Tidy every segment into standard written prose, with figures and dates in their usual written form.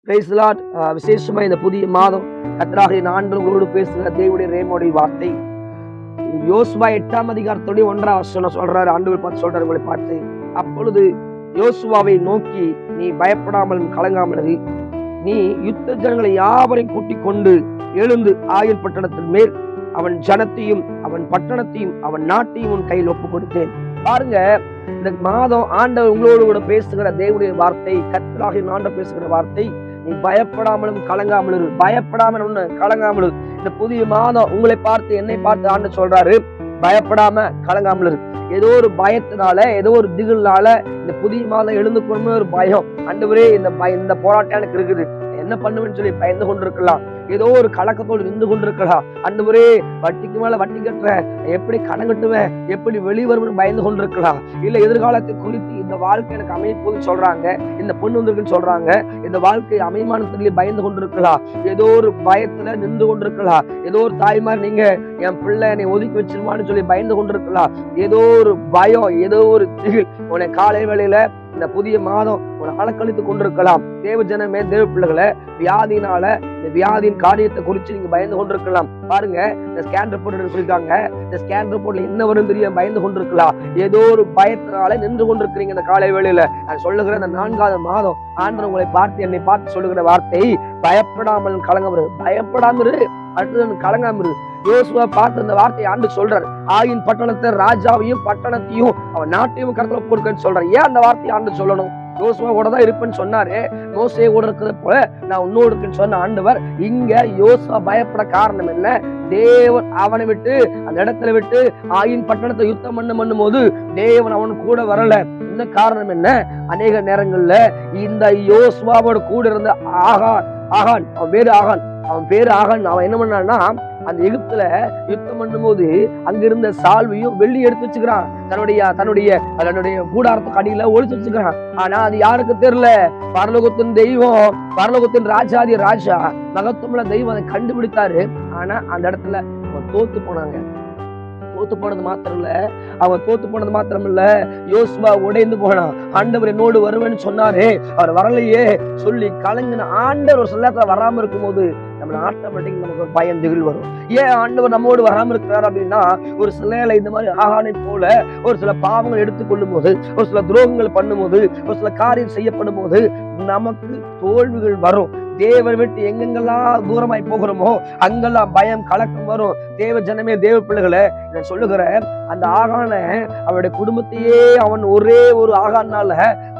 Praise the Lord. விசேஷமா இந்த புதிய மாதம் கர்த்தராகிய நான் உங்களோடு பேசுகிற தேவனுடைய ரேமோடைய வார்த்தை யோசுவா 8ஆம் அதிகாரத்துடைய 1ஆம் வசனம் சொல்றாரு. ஆண்டவர் பார்த்து சொல்றாரு, உங்களை பார்த்து, அப்பொழுது யோசுவாவை நோக்கி, நீ பயப்படாமலும் கலங்காமலரு, நீ யுத்த ஜனங்களை யாவரையும் கூட்டிக் கொண்டு எழுந்து ஆயன் பட்டணத்தின் மேல் அவன் ஜனத்தையும் அவன் பட்டணத்தையும் அவன் நாட்டையும் உன் கையில் ஒப்பு கொடுத்தேன். பாருங்க, இந்த மாதம் ஆண்டவர் உங்களோடு கூட பேசுகிற தேவனுடைய வார்த்தை, கர்த்தராகிய ஆண்டவர் பேசுகிற வார்த்தை, நீ பயப்படாமலும் கலங்காமலும் பயப்படாமல் கலங்காமலும். இந்த புதிய மாதம் உங்களை பார்த்து என்னை பார்த்து ஆண்டவர் சொல்றாரு, பயப்படாம கலங்காமல். ஏதோ ஒரு பயத்தினால, ஏதோ ஒரு திகில்னால இந்த புதிய மாதம் எழுந்து கொண்டு ஒரு பயம், ஆண்டவரே இந்த போராட்டம் எனக்கு இருக்குது, என்ன பண்ணுவேன்னு சொல்லி பயந்து கொண்டிருக்கலாம். ஏதோ ஒரு கலக்கத்தோடு நின்று கொண்டிருக்கலாம். ஆண்டவரே, வட்டிக்கு மேல வட்டி கட்டுறேன், எப்படி கடன் கட்டுவேன், எப்படி வெளிவரும்னு பயந்து கொண்டிருக்கலாம். இல்ல எதிர்காலத்தை குறித்து இந்த வாழ்க்கை எனக்கு அமைய போகுதுன்னு சொல்றாங்க, இந்த பொண்ணு வந்திருக்குன்னு சொல்றாங்க, இந்த வாழ்க்கை அமையமான சொல்லி பயந்து கொண்டிருக்கலாம். ஏதோ ஒரு பயத்துல நின்று கொண்டிருக்கலாம். ஏதோ ஒரு தாய்மார், நீங்க என் பிள்ளை என்னை ஒதுக்கி வச்சிருமான்னு சொல்லி பயந்து கொண்டிருக்கலாம். ஏதோ ஒரு பயம், ஏதோ ஒரு திகில் உன்னை காலை வேளையில இந்த புதிய மாதம் ஒரு அலக்கழித்து கொண்டிருக்கலாம். தேவ ஜனமே, தேவ பிள்ளைகளை, வியாதினால இந்த வியாதியின் காரியத்தை குறித்து நீங்க பயந்து கொண்டிருக்கலாம். பாருங்க, இந்த ஸ்கேன் ரிப்போர்ட் சொல்லிட்டாங்க, இந்த ஸ்கேன் ரிப்போர்ட்ல என்ன வரும் தெரியும் பயந்து கொண்டிருக்கலாம். ஏதோ ஒரு பயத்தினால நின்று கொண்டிருக்கிறீங்க. இந்த காலை வேளையில நான் சொல்லுகிற இந்த 4ஆவது மாதம் ஆண்டவர் உங்களை பார்த்து என்னை பார்த்து சொல்லுகிற வார்த்தை, பயப்படாமல் கலங்காமரு. பயப்படாமரு, அடுத்தது கலங்காமரு. யோசுவா பார்த்து அந்த வார்த்தையை ஆண்டு சொல்றாரு, ஆயின் பட்டணத்தை ராஜாவையும் பட்டணத்தையும் அவன் நாட்டையும் கருத்துல கொடுக்கன்னு சொல்றாரு. ஏன் அந்த வார்த்தையை ஆண்டு சொல்லணும்? யோசுவா கூட தான் இருப்பேன்னு சொன்னாரு, மோசே கூட இருக்கிற போல நான் உன்னோடு இருக்குன்னு சொன்ன ஆண்டவர், இங்க யோசுவா பயப்பட காரணம் என்ன? தேவன் அவனை விட்டு அந்த இடத்துல விட்டு ஆயின் பட்டணத்தை யுத்தம் பண்ணும் போது தேவன் அவன் கூட வரல. என்ன காரணம் என்ன? அநேக நேரங்கள்ல இந்த யோசுவாவோட கூட இருந்த ஆகான், அவன் பேரு ஆகான், அவன் என்ன பண்ணான்னா, அந்த எகிப்துல யுத்தம் பண்ணும் போது அங்கிருந்த சால்வையும் வெள்ளி எடுத்து வச்சுக்கிறான், தன்னுடைய கூடாரத்துக்கு அடியில ஒளிச்சு வச்சுக்கிறான். ஆனா அது யாருக்கு தெரியல? பரலோகத்தின் தெய்வம், பரலோகத்தின் ராஜாதி ராஜா, மகத்துவமுள்ள தெய்வம் அதை கண்டுபிடித்தாரு. ஆனா அந்த இடத்துல தோத்து போனாங்க. தோத்து போனது மாத்திரம் இல்ல, யோசுவா உடைந்து போனான். ஆண்டவர் என்னோடு வருவேன்னு சொன்னாரே, அவர் வரலையே சொல்லி கலங்கின ஆண்டவர் ஒரு சில நேரத்துல வராம இருக்கும் போது நம்ம ஆட்டோமேட்டிக் நமக்கு ஒரு பயம் திகில் வரும். ஏன் ஆண்டவர் நம்மோடு வராம இருக்கிறார் அப்படின்னா, ஒரு சில நேரம் இந்த மாதிரி ஆகானை போல ஒரு சில பாவங்கள் எடுத்துக்கொள்ளும் போது, ஒரு சில துரோகங்கள் பண்ணும் போது, ஒரு சில காரியம் செய்யப்படும் போது நமக்கு தோல்விகள் வரும். தேவனை விட்டு எங்கெங்கெல்லாம் தூரமாய் போகிறோமோ அங்கெல்லாம் பயம் கலக்கம் வரும். தேவ ஜனமே, தேவ பிள்ளைகளை, நான் சொல்லுகிறேன், அந்த ஆகான அவருடைய குடும்பத்தையே அவன் ஒரே ஒரு ஆகானால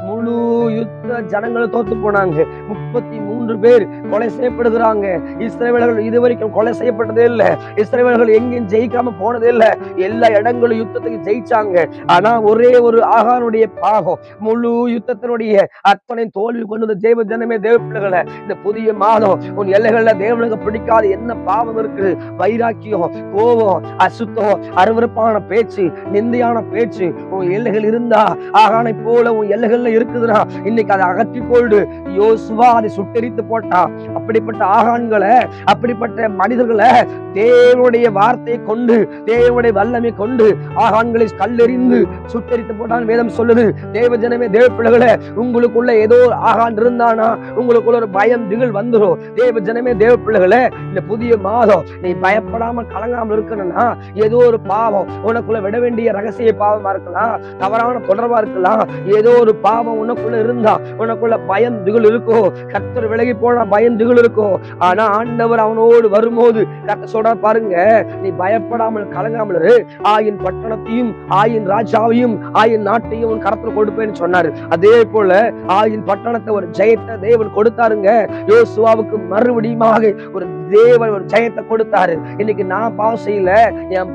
முழு யுத்த ஜனங்களும் தோத்து போனாங்க. 33 பேர் கொலை செய்யப்படுகிறாங்க. இஸ்ரவேலர்கள் இதுவரைக்கும் கொலை செய்யப்பட்டதே இல்லை. இஸ்ரவேலர்கள் எங்கேயும் ஜெயிக்காம போனதே இல்லை. எல்லா இடங்களும் யுத்தத்துக்கு ஜெயிச்சாங்க. ஆனா ஒரே ஒரு ஆகானுடைய பாகம் முழு யுத்தத்தினுடைய அத்தனை தோல்வி கொண்டது. தேவ ஜனமே, தேவ பிள்ளைகளை, இந்த புதிய மாதம் உன் எல்லைகள்ல தேவனுக்கு பிடிக்காத என்ன பாவம் இருக்குது? வைராக்கியம், கோபம், அசுத்தம், அருவருப்பான பேச்சு, நிந்தையான பேச்சு உன் எல்லைகள் இருந்தா, ஆகானை போல உன் எல்லைகள்ல இருக்குதுன்னா இன்னைக்கு அதை அகற்றி கொண்டு யோசுவா அதை சுட்டெரித்து போட்டான். அப்படிப்பட்ட ஆகான்களை, அப்படிப்பட்ட மனிதர்களை தேவனுடைய வார்த்தையை கொண்டு, தேவனுடைய வல்லமை கொண்டு ஆகான்களை கல்லெறிந்து சுட்டெரித்து போட்டான் வேதம் சொல்லுது. தேவ ஜனமே, தேவ பிள்ளைகளை, உங்களுக்குள்ள ஏதோ ஆகான் இருந்தானா உங்களுக்குள்ள ஒரு பயம் திகில் வந்துடும். தேவ ஜனமே, தேவ பிள்ளைகளை, இந்த புதிய மாதம் நீ பயப்படாம கலங்காம இருக்கணும்னா, ஏதோ ஒரு பாவம் உனக்குள்ள விட வேண்டிய ரகசிய பாவமா இருக்கலாம், தவறான தொடர்பா இருக்கலாம். ஏதோ ஒரு பாவம் உனக்குள்ள இருந்தா உனக்குள்ள பயம் திகில் இருக்கும். கர்த்தர் விலகி போனா பயம் திகில் இருக்கும். ஆனா ஆண்டவர் அவனோடு வரும்போது கர்த்தர் சொல்ற, பாருங்க, நீ பயப்படாமல் கலங்காமல் இரு, ஆயின் பட்டணத்தையும் ஆயின் ராஜாவையும் ஆயின் நாட்டையும் உன் கரத்துல கொடுப்பேன்னு சொன்னாரு. அதே போல ஆயின் பட்டணத்தை ஒரு ஜெயத்தை தேவன் கொடுத்தாருங்க. யோசுவாவுக்கு மறுபடியுமாக ஒரு தேவன் ஒரு ஜெயத்தை கொடுத்தாரு. இன்னைக்கு நான் பாவம் செய்யல, என்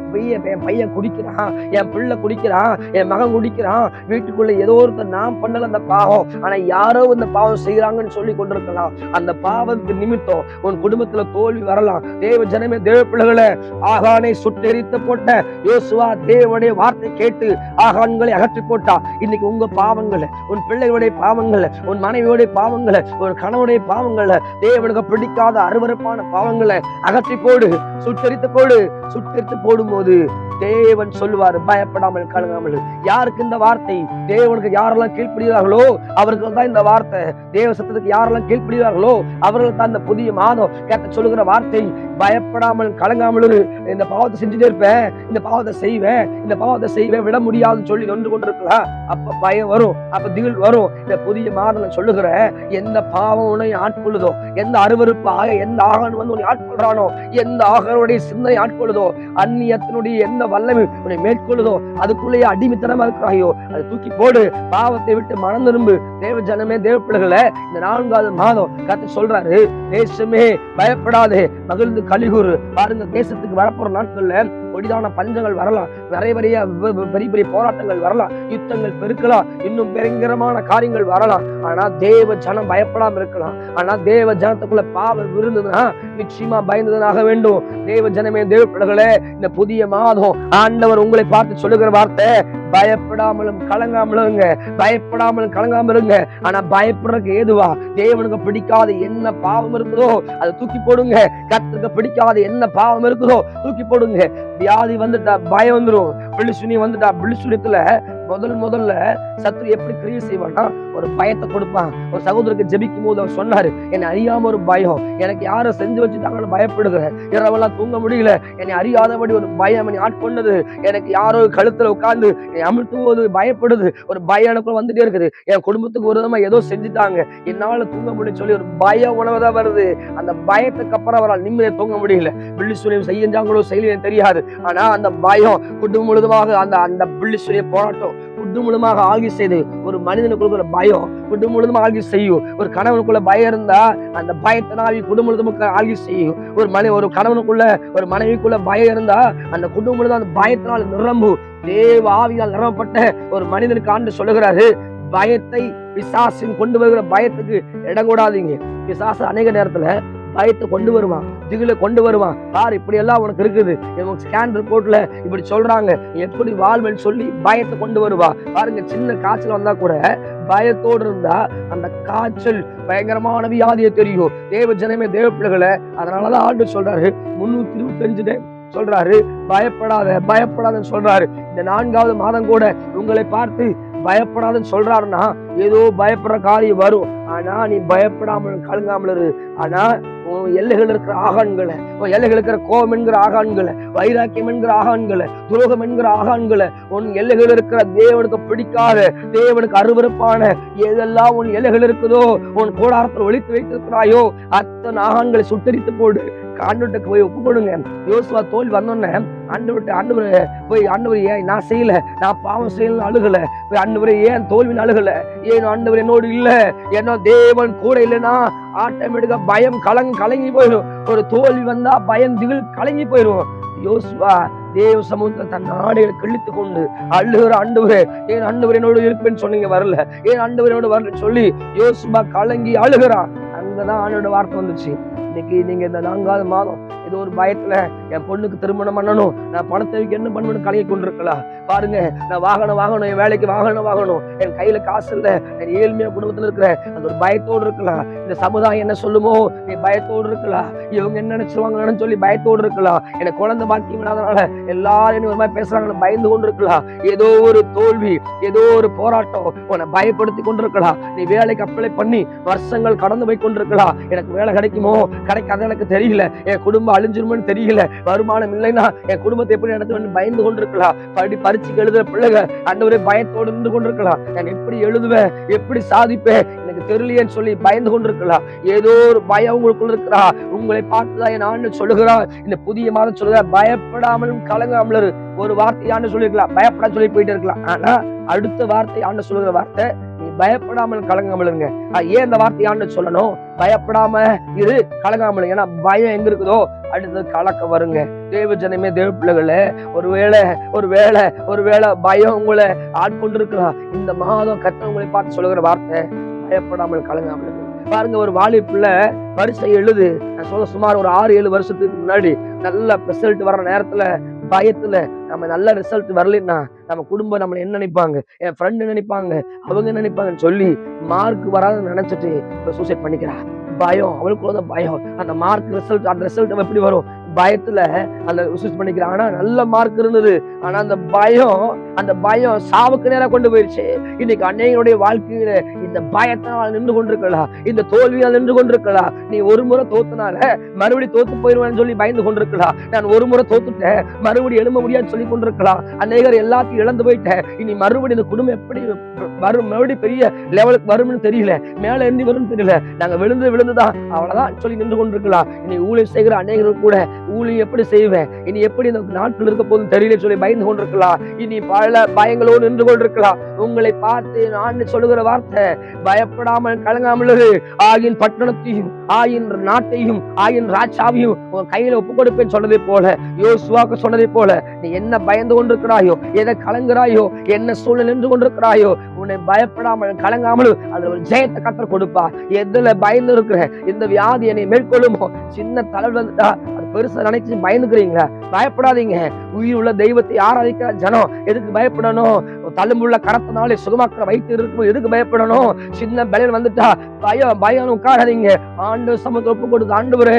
பையன் குடிக்கிறான், என் பிள்ளை குடிக்கிறான், என் மகன் குடிக்கிறான், வீட்டுக்குள்ள ஏதோ ஒருத்தர் நான் பண்ணல அந்த பாவம், ஆனா யாரோ இந்த பாவம் செய்யறாங்கன்னு சொல்லி கொண்டிருக்கலாம். அந்த பாவத்துக்கு நிமித்தம் உன் குடும்பத்துல தோல்வி வரலாம். தேவ ஜனமே, தேவ பிள்ளைகளை, ஆகானை சுட்டெரித்து போட்ட யோசுவா தேவனுடைய வார்த்தை கேட்டு ஆகான்களை அகற்றி போட்டா. இன்னைக்கு உங்க பாவங்களை, உன் பிள்ளைகளுடைய பாவங்களை, உன் மனைவியோடைய பாவங்களை, ஒரு கணவனுடைய பாவங்களை, தேவனுக்கு பிடிக்காத அருவருப்பான பாவங்களை அகற்றி போடு, சுட்டெரித்து போடு. சுட்டெரித்து போடும் போது தேவன் சொல்லுவாரு, பயப்படாமல் கலங்காமல். யாருக்கு இந்த வார்த்தை? தேவனுக்கு யாரெல்லாம் கீழ்ப்படுகிறார்களோ அவர்கள் தான் இந்த வார்த்தை. தேவ சத்தத்துக்கு யாரெல்லாம் கீழ்ப்படுகிறார்களோ அவர்கள் தான் இந்த புதிய மாதம் கேட்ட சொல்லுகிற வார்த்தை. பயப்படாமல் கலங்காமல் இந்த பாவத்தை செஞ்சுட்டே இருப்பேன், இந்த பாவத்தை செய்வேன், இந்த பாவத்தை செய்வேன், விட முடியாதுன்னு சொல்லி நொன்று கொண்டிருக்கலாம். அப்ப பயம் வரும், அப்ப திகில் வரும். இந்த புதிய மாதம் சொல்லுகிற எந்த பாவம் உன்னை ஆட்கொள்ளுதோ, எந்த அருவருப்பு எந்த ஆகன் வந்து உன்னை ஆட்கொள்றானோ, எந்த ஆகனுடைய சிந்தனை ஆட்கொள்ளுதோ, அந்நியத்தினுடைய எந்த வல்லமை உன்னை மேற்கொள்ளுதோ, அதுக்குள்ளேயே அடிமைத்தனமா இருக்கிறாயோ அதை தூக்கி போடு. பாவத்தை விட்டு மனம் திரும்பு. தேவ ஜனமே, தேவ பிள்ளைகளை, இந்த 4வது மாதம் கர்த்தர் சொல்றாரு, தேசமே பயப்படாதே, மகிழ்ந்து கலிகூறு. பாருங்க, தேசத்துக்கு வரப்போற நாட்கள்ல கொடிதான பஞ்சங்கள் வரலாம், நிறைய பெரிய பெரிய போராட்டங்கள் வரலாம், யுத்தங்கள் பெருக்கலாம், இன்னும் பயங்கரமான காரியங்கள் வரலாம். ஆனா தேவ ஜனம் பயப்படாம இருக்கலாம். ஆனா தேவ ஜனத்துக்குள்ள பாவம் இருந்ததுன்னா நிச்சயமா பயந்ததனாக வேண்டும். தேவ ஜனமே, தேவ பிள்ளைகளே, இந்த புதிய மாதம் ஆண்டவர் உங்களை பார்த்து சொல்லுகிற வார்த்தை, பயப்படாமலும் கலங்காமலுங்க, பயப்படாமலும் கலங்காமலுங்க. ஆனா பயப்படுறதுக்கு ஏதுவா? தேவனுக்கு பிடிக்காத என்ன பாவம் இருக்குதோ அதை தூக்கி போடுங்க. கர்த்தருக்கு பிடிக்காத என்ன பாவம் இருக்குதோ தூக்கி போடுங்க. வியாதி வந்துட்டா பயம் வந்துடும், பிளிசுனி வந்துட்டா பிளிசுனியத்துல முதல்ல சத்துரு எப்படி கிரியை செய்வான்னா ஒரு பயத்தை கொடுப்பான். ஒரு சகோதரருக்கு ஜெபிக்கும் போது அவர் சொன்னாரு, என்னை அறியாம ஒரு பயம், எனக்கு யாரும் செஞ்சு வச்சுட்டாங்கன்னு பயப்படுகிறேன், இரவெல்லாம் தூங்க முடியல, என்னை அறியாதபடி ஒரு பயம் என்னை ஆட்கொண்டது, எனக்கு யாரோ கழுத்துல உட்கார்ந்து என்னை அமிழ்த்தும் போது பயப்படுது, ஒரு பயம் எனக்குள்ள வந்துட்டே இருக்குது, என் குடும்பத்துக்கு ஒரு விதமா ஏதோ செஞ்சுட்டாங்க, என்னால தூங்க முடியும்னு சொல்லி ஒரு பய உணவுதான் வருது. அந்த பயத்துக்கு அப்புறம் அவரால் நிம்மதியை தூங்க முடியல. பிள்ளி சுழியம் செய்யஞ்சாங்களோ செய்யலன்னு தெரியாது, ஆனா அந்த பயம் குடும்பம் முழுதுமாக அந்த பிள்ளி சுழிய போராட்டம் குடும்பம் முழுமாக ஆகி செய்து ஒரு மனிதனுக்குள்ள பயம் குடும்பம் முழுதும் ஆகி செய்யும். ஒரு கணவனுக்குள்ள பயம் இருந்தா அந்த பயத்தினாவி குடும்பம் முழுதும் ஆகி செய்யும். ஒரு கணவனுக்குள்ள ஒரு மனைவிக்குள்ள பயம் இருந்தா அந்த குடும்பம் முழுதும் அந்த பயத்தினால் நிரம்பு. தேவ ஆவியால் நிரம்பப்பட்ட ஒரு மனிதனுக்கு ஆண்டு சொல்லுகிறாரு, பயத்தை பிசாசின் கொண்டு வருகிற பயத்துக்கு இடம் கூடாதீங்க. பிசாசு அநேக நேரத்துல பயத்தை கொண்டு வருவான், திகில கொண்டு வருவான். பாரு, இப்படி எல்லாம் உனக்கு இருக்குது, ஸ்கேன் ரிப்போர்ட்ல இப்படி சொல்றாங்க, எப்படி வாழ்வன்னு சொல்லி பயத்தை கொண்டு வருவா. பாருங்க, சின்ன காய்ச்சல் வந்தா கூட பயத்தோடு இருந்தா அந்த காய்ச்சல் பயங்கரமான வியாதியை தெரியும். தேவ ஜனமே, தேவ பிள்ளைகளை, அதனாலதான் ஆண்டு சொல்றாரு 325 சொல்றாரு, பயப்படாதன்னு சொல்றாரு. இந்த 4வது மாதம் கூட உங்களை பார்த்து பயப்படாதுன்னு சொல்றாருன்னா ஏதோ பயப்படுற காரியம் வரும். ஆனா நீ பயப்படாமல் கலங்காமல் இரு. ஆனா எல்லைகள் இருக்கிற ஆகான்களை, எல்லைகள் இருக்கிற கோபம் என்கிற ஆகான்களை, வைராக்கியம் என்கிற ஆகான்களை, துரோகம் என்கிற ஆகான்களை, உன் எல்லைகள் இருக்கிற தேவனுக்கு பிடிக்காத, தேவனுக்கு அருவருப்பான எதெல்லாம் உன் எல்லைகள் இருக்குதோ, உன் கூடாரத்தில் ஒழித்து வைத்திருக்கிறாயோ அத்தனை ஆகான்களை சுட்டரித்து போடு. ஆண்டவர்கிட்ட போய் ஒப்பு கொடுங்க. யோசுவா தோல்வி வந்தோடனே ஆண்டவர் ஏன் நான் செய்யல, நான் பாவம் செய்யல அழுகல, ஆண்டவரே ஏன் தோல்வின்னு அழுகல, ஏன் ஆண்டவர் என்னோடு இல்ல, என்ன தேவன் கூட இல்லைன்னா ஆட்டோமேட்டிக்கா பயம் கலங்கி போயிடும். ஒரு தோல்வி வந்தா பயம் திகில் கலங்கி போயிடும். யோசுவா தேவ சமூகத்தை தன் நாடுகளை கிழித்து கொண்டு அழுகிற, ஆண்டவரே ஏன் ஆண்டவர் என்னோடு இருப்பேன்னு சொன்னீங்க வரல, ஏன் ஆண்டவர் என்னோட வரல சொல்லி யோசுவா கலங்கி அழுகிறான். அங்கதான் ஆண்டோட வார்த்தை வந்துச்சு. இன்னைக்கு நீங்க இந்த 4வது மாதம் ஏதோ ஒரு பயத்துல என் பொண்ணுக்கு திருமணம் பண்ணணும், நான் பணத்தை வைக்க என்ன பண்ணணும்னு கலங்கி கொண்டிருக்கலாம். பாருங்க, நான் வாகனம், என் வேலைக்கு வாகனம், என் கையில காசு இல்லை, என் ஏழ்மையா குடும்பத்துல இருக்கிறேன், அது ஒரு பயத்தோடு இருக்கலாம். இந்த சமுதாயம் என்ன சொல்லுமோ நீ பயத்தோடு இருக்கலாம், இவங்க என்ன நினைச்சுவாங்கன்னு சொல்லி பயத்தோடு இருக்கலாம், எனக்கு குழந்தை பாக்கியம் இல்லாதனால எல்லாரும் ஒரு மாதிரி பேசுறாங்கன்னு பயந்து கொண்டு இருக்கலாம். ஏதோ ஒரு தோல்வி, ஏதோ ஒரு போராட்டம் உன்னை பயப்படுத்தி கொண்டிருக்கலாம். நீ வேலைக்கு அப்ளை பண்ணி வருஷங்கள் கடந்து போய் கொண்டிருக்கலாம். எனக்கு வேலை கிடைக்குமோ கிடைக்காத எனக்கு தெரியல, என் குடும்பம் அழிஞ்சிருமோன்னு தெரியல, வருமானம் இல்லைன்னா என் குடும்பத்தை எப்படி நடத்துவேன்னு பயந்து கொண்டிருக்கலாம். பரீட்சைக்கு எழுதுற பிள்ளைங்க ஆண்டவரே பயத்தோடு இருந்து கொண்டிருக்கலாம். நான் எப்படி எழுதுவேன், எப்படி சாதிப்பேன் எனக்கு தெரியலையேன்னு சொல்லி பயந்து கொண்டிருக்கலாம். ஏதோ ஒரு பயம் உங்களுக்குள்ள இருக்கிறா. உங்களை பார்த்துதான் என் ஆண்டு சொல்லுகிறா. இந்த புதிய மாதம் சொல்லுகிற, பயப்படாமலும் கலங்காமல் ஒரு வார்த்தை ஆண்டு சொல்லிருக்கலாம், பயப்பட சொல்லி போயிட்டு இருக்கலாம். ஆனா அடுத்த வார்த்தை ஆண்டு சொல்லுகிற வார்த்தை, நீ பயப்படாமல் கலங்காமல் இருங்க. ஏன் இந்த வார்த்தை ஆண்டு சொல்லணும்? பயப்படாம இரு, கலங்காமல். ஏன்னா பயம் எங்க இருக்குதோ அடுத்தது கலக்கம் வருங்க. தேவ ஜனமே, தேவ பிள்ளைகளே, ஒருவேளை பயம் உங்களை ஆட்கொண்டிருக்கலாம். இந்த மாதம் கர்த்தர் உங்களை பார்த்து சொல்லுகிற வார்த்தை, பயப்படாமல் கலங்காமல். பாருங்க, ஒரு வாலிபுள்ள பரீட்சை எழுது, நான் சொல்ல சுமார் ஒரு 6-7 வருஷத்துக்கு முன்னாடி நல்ல ரிசல்ட் வர்ற நேரத்துல பயத்துல நம்ம நல்ல ரிசல்ட் வரலன்னா நம்ம குடும்பம் நம்மளை என்ன நினைப்பாங்க, என் ஃப்ரெண்டு நினைப்பாங்க, அவங்க நினைப்பாங்கன்னு சொல்லி மார்க் வராதுன்னு நினைச்சிட்டு சூசைட் பண்ணிக்கிறா. பயம், அவளுக்குள்ள பயம். அந்த மார்க் ரிசல்ட், அந்த ரிசல்ட் எப்படி வரும்? பயத்துல அந்த யூஸ் பண்ணிக்கிறான். ஆனா நல்ல மார்க் இருந்தது. ஆனா அந்த பயம் சாவுக்கு நேரம் கொண்டு போயிடுச்சு. இன்னைக்கு அநேகருடைய வாழ்க்கையில இந்த பயத்தினால் நின்று கொண்டிருக்கலாம், இந்த தோல்வியால் நின்று கொண்டிருக்கலாம். நீ ஒரு முறை தோத்துனால மறுபடியும் தோத்து போயிருவேன்னு சொல்லி பயந்து கொண்டிருக்கலாம். நான் ஒரு முறை தோத்துட்டேன், மறுபடியும் எழும்ப முடியாது சொல்லி கொண்டிருக்கலாம். அநேகர் எல்லாத்தையும் இழந்து போயிட்டேன், இனி மறுபடியும் இந்த குடும்பம் எப்படி வரும், மறுபடியும் பெரிய லெவலுக்கு வரும்னு தெரியல, மேல இருந்து வரும்னு தெரியல, நாங்க விழுந்துதான் அவ்வளவுதான் சொல்லி நின்று கொண்டிருக்கலாம். இனி ஊழியம் செய்கிற அநேகர்கள் கூட ஊழியம் எப்படி செய்வேன், இனி எப்படி இந்த நாட்கள் இருக்க போதும் தெரியல சொல்லி பயந்து கொண்டிருக்கலாம். இனி பல பயங்களோடு நின்று கொண்டிருக்கலாம். உங்களை பார்த்து நான் சொல்லுகிற வார்த்தை, பயப்படாமல் கலங்காமல் ஆயின் பட்டணத்தையும் ஆயின் நாட்டையும் ஆயின் ராஜாவையும் உன் கையில ஒப்பு கொடுப்பேன்னு சொன்னதை போல, யோசுவாக்கு சொன்னதை போல, நீ என்ன பயந்து கொண்டிருக்கிறாயோ, எதை கலங்குறாயோ, என்ன சூழ்நிலை நின்று கொண்டிருக்கிறாயோ, உன்னை பயப்படாமல் கலங்காமல் அதுல ஒரு ஜெயத்தை கத்தர் கொடுப்பா. எதுல பயந்து இருக்கிற, இந்த வியாதி என்னை மேற்கொள்ளுமோ, சின்ன தளர்வு வந்துட்டா அது பெருசா நினைச்சு பயந்துக்கிறீங்களா? பயப்படாதீங்க. உயிர் உள்ள தெய்வத்தை ஆராதிக்கிற ஜனம் எதுக்கு பயப்படணும்? தழும்புள்ள கரத்தினாலே சுகமாக்கிற வைத்து இருக்கும் எதுக்கு பயப்படணும்? சின்ன பலன் வந்துட்டா பயம் உட்காராதீங்க. ஆண்டவர் சமூகத்தை ஒப்பு கொடுத்து, ஆண்டவரே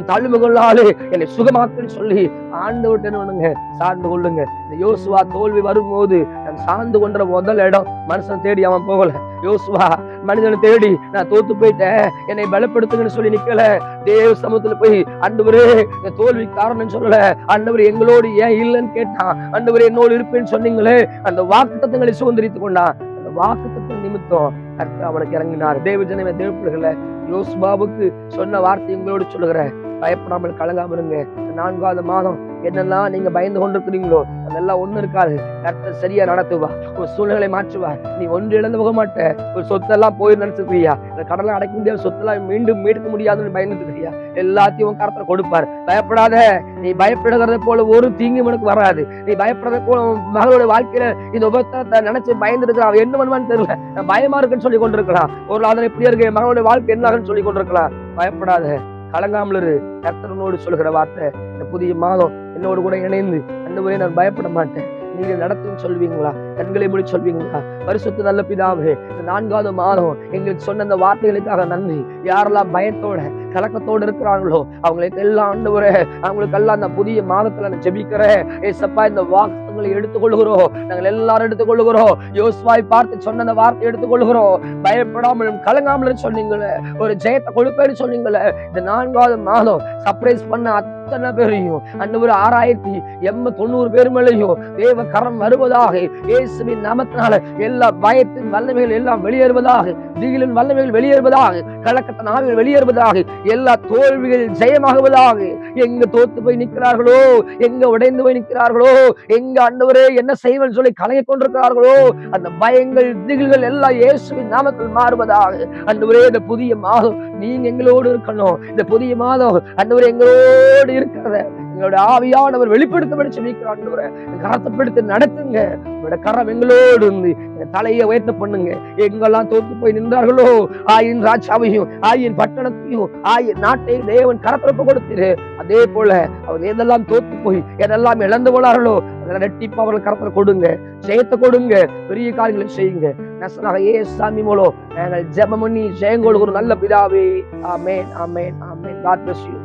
தழும்புகளாலே என்னை சுகமாக்குன்னு சொல்லி ஆண்டவர்கிட்ட என்ன பண்ணுங்க, சார்ந்து கொள்ளுங்க. இந்த யோசுவா தோல்வி வரும்போது நான் சார்ந்து கொண்ட முதல் இடம், மனுஷன் தேடி அவன் போகல. யோசுவா மனிதனை தேடி நான் தோத்து போயிட்டேன், என்னை பலப்படுத்துங்கன்னு சொல்லி நிக்கல. தேவ சமூகத்துல போய் ஆண்டவரே இந்த தோல்வி காரணம் சொல்லல, ஆண்டவர் எங்களோடு ஏன் இல்லைன்னு கேட்டான். ஆண்டவர் என்னோடு இருப்பேன்னு சொன்னீங்களே, அந்த வாக்குத்தத்தங்களை சுதந்திரித்துக் கொண்டான். அந்த வாக்குத்தத்த நிமித்தம் கர்த்தர் அவனுக்கு இறங்கினார். தேவஜனமே, தேவப்பிள்ளைகளே, யோசுவாவுக்கு சொன்ன வார்த்தை உங்களோடு சொல்லுகிறேன், பயப்படாமல் கலங்காம இருங்க. 4வது மாதம் என்னெல்லாம் நீங்க பயந்து கொண்டிருக்கிறீங்களோ அதெல்லாம் ஒண்ணு இருக்காது. கர்த்தர் சரியா நடத்துவா, ஒரு சூழ்நிலை மாற்றுவா. நீ ஒன்று இழந்து போக மாட்ட. ஒரு சொத்தெல்லாம் போய் நினைச்சிருக்கியா, இந்த கடலை அடைக்க முடியாத சொத்தெல்லாம் மீண்டும் மீட்க முடியாதுன்னு பயந்துட்டு இருக்கியா, எல்லாத்தையும் கர்த்தர் கொடுப்பார். பயப்படாத. நீ பயப்படுகிறத போல ஒரு தீங்கு உனக்கு வராது. நீ பயப்படுறத போல மகளோட வாழ்க்கையில இந்த உபத்திரத்தை நினைச்சு பயந்து இருக்கிறான், என்ன பண்ணுவான்னு தெரியல, நான் பயமா இருக்குன்னு சொல்லி கொண்டிருக்கலாம். ஒரு ஆதரவு இப்படியா இருக்கு, மகளோட வாழ்க்கை என்ன ஆகுன்னு சொல்லி கொண்டிருக்கலாம். பயப்படாத, கலங்காமல் இரு. கர்த்தரோடு சொல்லுகிற வார்த்தை, இந்த புதிய மாதம் என்னோடு கூட இணைந்து ஆண்டவரே நான் பயப்பட மாட்டேன், நீங்க நடத்துன்னு சொல்வீங்களா? கண்களை மூடி சொல்வீங்களா? பரிசுத்த நல்ல பிதாவே, இந்த 4வது மாதம் எங்களுக்கு சொன்ன அந்த வார்த்தைகளுக்காக நன்றி. யாரெல்லாம் பயத்தோட கலக்கத்தோடு இருக்கிறாங்களோ அவங்களுக்கு எல்லாம் ஆண்டவரே, அவங்களுக்கு எல்லாம் அந்த புதிய மாதத்துல நான் ஜெபிக்கிறேன். ஏசப்பா, இந்த வாக்குத்தங்களை எடுத்துக்கொள்கிறோம், நாங்கள் எல்லாரும் எடுத்துக்கொள்கிறோம். யோசுவாவை பார்த்து சொன்ன அந்த வார்த்தை எடுத்துக்கொள்கிறோம். பயப்படாமலும் கலங்காமலும் சொன்னீங்களே, ஒரு ஜெயத்தை கொடுப்பேன்னு சொன்னீங்களே. இந்த 4வது மாதம் சர்ப்ரைஸ் பண்ண அத்தனை பேரையும் ஆண்டவர் 6080-90 பேர் மேலையும் தேவ கரம் வருவதாக, இயேசுவின் நாமத்தினால எல்லா பயத்தின் வல்லமைகள் எல்லாம் வெளியேறுவதாக, திகிலின் வல்லமைகள் வெளியேறுவதாக, கலக்கத்தின் ஆவிகள் வெளியேறுவதாக, எல்லா தோல்விகள் ஜெயமாகுவதாக. எங்க தோத்து போய் நிற்கிறார்களோ, எங்க உடைந்து போய் நிற்கிறார்களோ, எங்க ஆண்டவரே என்ன செய்வன்னு சொல்லி கலங்கிக் கொண்டிருக்கிறார்களோ, அந்த பயங்கள் திகில்கள் எல்லாம் இயேசுவின் நாமத்தில் மாறுவதாக. ஆண்டவரே, இந்த புதிய மாதம் நீங்க எங்களோடு இருக்கணும். இந்த புதிய மாதம் ஆண்டவரே எங்களோடு இருக்கிறத எங்களோட ஆவியானவர் வெளிப்படுத்தப்படி செபிக்கிறார். கரத்தை பிடித்து நடத்துங்க. உங்களோட கரம் எங்களோடு இருந்து தலையை உயர்த்த பண்ணுங்க. எங்கெல்லாம் தோத்து போய் நின்றார்களோ, ஆயின் ராஜாவையும் ஆயின் பட்டணத்தையும் ஆயின் நாட்டையும் தேவன் கரத்திறப்பு கொடுத்திரு. அதே போல அவர் எதெல்லாம் தோத்து போய் எதெல்லாம் இழந்து போனார்களோ அதெல்லாம் ரெட்டிப்பா அவர்கள் கரத்துல கொடுங்க, ஜெயத்தை கொடுங்க, பெரிய காரியங்களை செய்யுங்க. நசராக இயேசுவின் மூலம் நாங்கள் ஜெபம் பண்ணி ஜெயங்கொள்கிற நல்ல பிதாவே. ஆமென், ஆமென், ஆமென். God bless you.